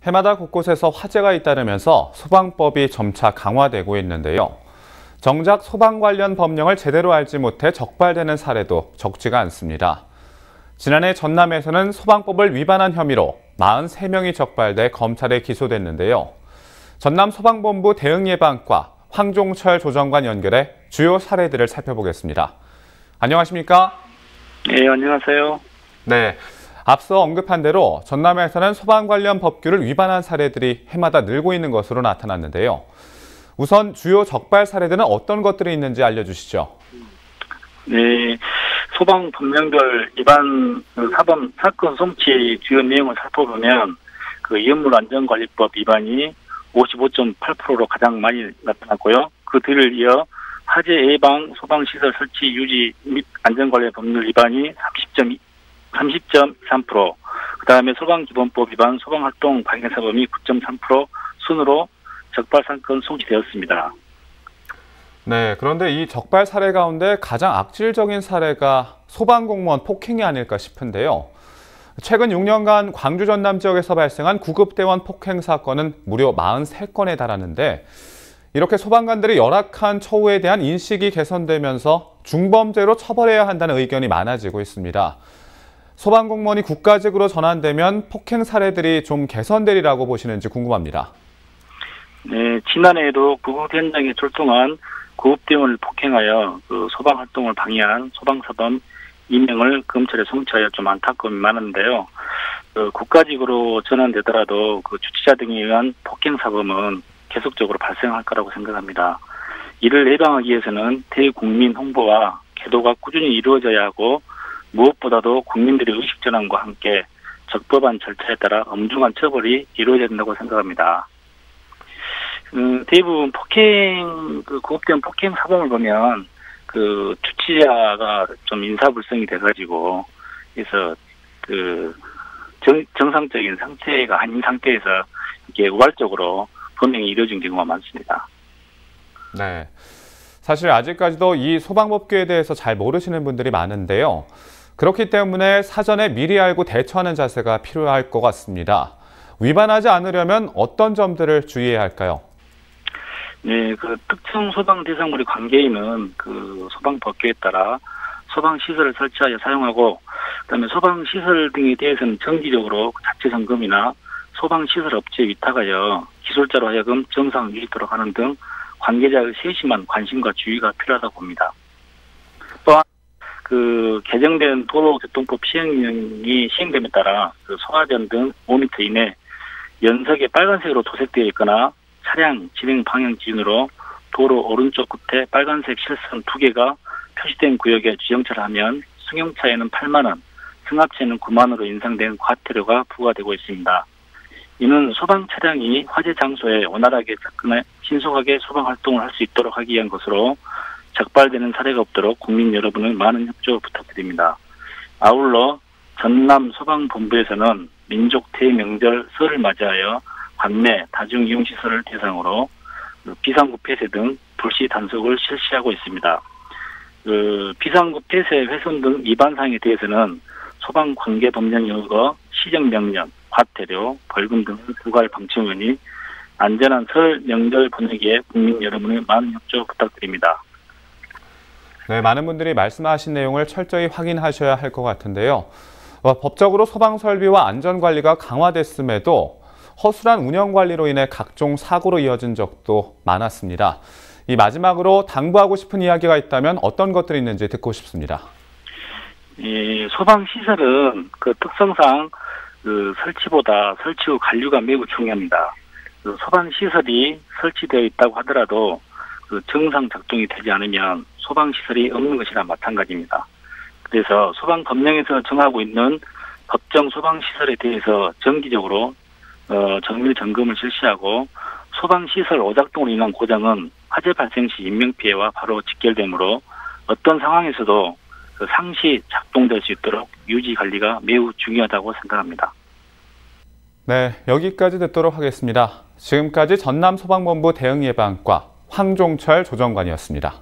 해마다 곳곳에서 화재가 잇따르면서 소방법이 점차 강화되고 있는데요. 정작 소방 관련 법령을 제대로 알지 못해 적발되는 사례도 적지가 않습니다. 지난해 전남에서는 소방법을 위반한 혐의로 43명이 적발돼 검찰에 기소됐는데요. 전남 소방본부 대응예방과 황종철 조정관 연결해 주요 사례들을 살펴보겠습니다. 안녕하십니까? 네, 안녕하세요. 네, 앞서 언급한 대로 전남에서는 소방 관련 법규를 위반한 사례들이 해마다 늘고 있는 것으로 나타났는데요. 우선 주요 적발 사례들은 어떤 것들이 있는지 알려주시죠. 네, 소방 법령별 위반 사범 사건 송치 주요 내용을 살펴보면 연물안전관리법 위반이 55.8%로 가장 많이 나타났고요. 그 뒤를 이어 화재 예방 소방시설 설치 유지 및 안전관리 법률 위반이 30.23%, 그 다음에 소방기본법 위반 소방활동 방해사범이 9.3% 순으로 적발 사건 송치되었습니다. 네, 그런데 이 적발 사례 가운데 가장 악질적인 사례가 소방공무원 폭행이 아닐까 싶은데요. 최근 6년간 광주 전남 지역에서 발생한 구급대원 폭행 사건은 무려 43건에 달하는데 이렇게 소방관들이 열악한 처우에 대한 인식이 개선되면서 중범죄로 처벌해야 한다는 의견이 많아지고 있습니다. 소방공무원이 국가직으로 전환되면 폭행 사례들이 좀 개선되리라고 보시는지 궁금합니다. 네, 지난해에도 구급 현장에 출동한 구급대원을 폭행하여 소방활동을 방해한 소방사범 2명을 검찰에 송치하여 좀 안타까움이 많은데요. 국가직으로 전환되더라도 주치자 등에 의한 폭행사범은 계속적으로 발생할 거라고 생각합니다. 이를 예방하기 위해서는 대국민 홍보와 계도가 꾸준히 이루어져야 하고 무엇보다도 국민들의 의식전환과 함께 적법한 절차에 따라 엄중한 처벌이 이루어져야 된다고 생각합니다. 대부분 구급대원 폭행 사범을 보면 주치자가 좀 인사불성이 돼가지고, 그래서 정상적인 상태가 아닌 상태에서 이게 우발적으로 범행이 이루어진 경우가 많습니다. 네. 사실 아직까지도 이 소방법규에 대해서 잘 모르시는 분들이 많은데요. 그렇기 때문에 사전에 미리 알고 대처하는 자세가 필요할 것 같습니다. 위반하지 않으려면 어떤 점들을 주의해야 할까요? 네, 특정 소방 대상물의 관계인은 소방법규에 따라 소방시설을 설치하여 사용하고, 그다음에 소방시설 등에 대해서는 정기적으로 자체 점검이나 소방시설 업체에 위탁하여 기술자로 하여금 정상 유지토록 하는 등 관계자의 세심한 관심과 주의가 필요하다고 봅니다. 또한 개정된 도로교통법 시행령이 시행됨에 따라 소화전 등 5m 이내 연석에 빨간색으로 도색되어 있거나 차량 진행 방향 기준으로 도로 오른쪽 끝에 빨간색 실선 2개가 표시된 구역에 주정차를 하면 승용차에는 8만 원, 승합차에는 9만 원으로 인상된 과태료가 부과되고 있습니다. 이는 소방 차량이 화재 장소에 원활하게 접근해 신속하게 소방 활동을 할 수 있도록 하기 위한 것으로 적발되는 사례가 없도록 국민 여러분의 많은 협조 부탁드립니다. 아울러 전남 소방본부에서는 민족 대명절 설을 맞이하여 관내 다중이용시설을 대상으로 비상구 폐쇄 등 불시 단속을 실시하고 있습니다. 비상구 폐쇄 훼손 등 위반 사항에 대해서는 소방관계법령에 의거 시정명령, 과태료, 벌금 등을 부과할 방침이니 안전한 설 명절 보내기에 국민 여러분의 많은 협조 부탁드립니다. 네, 많은 분들이 말씀하신 내용을 철저히 확인하셔야 할 것 같은데요. 법적으로 소방설비와 안전관리가 강화됐음에도 허술한 운영관리로 인해 각종 사고로 이어진 적도 많았습니다. 이 마지막으로 당부하고 싶은 이야기가 있다면 어떤 것들이 있는지 듣고 싶습니다. 소방시설은 특성상 설치보다 설치 후 관리가 매우 중요합니다. 소방시설이 설치되어 있다고 하더라도 정상 작동이 되지 않으면 소방시설이 없는 것이나 마찬가지입니다. 그래서 소방법령에서 정하고 있는 법정 소방시설에 대해서 정기적으로 정밀 점검을 실시하고 소방시설 오작동으로 인한 고장은 화재 발생 시 인명피해와 바로 직결되므로 어떤 상황에서도 상시 작동될 수 있도록 유지 관리가 매우 중요하다고 생각합니다. 네, 여기까지 듣도록 하겠습니다. 지금까지 전남 소방본부 대응예방과 황종철 조정관이었습니다.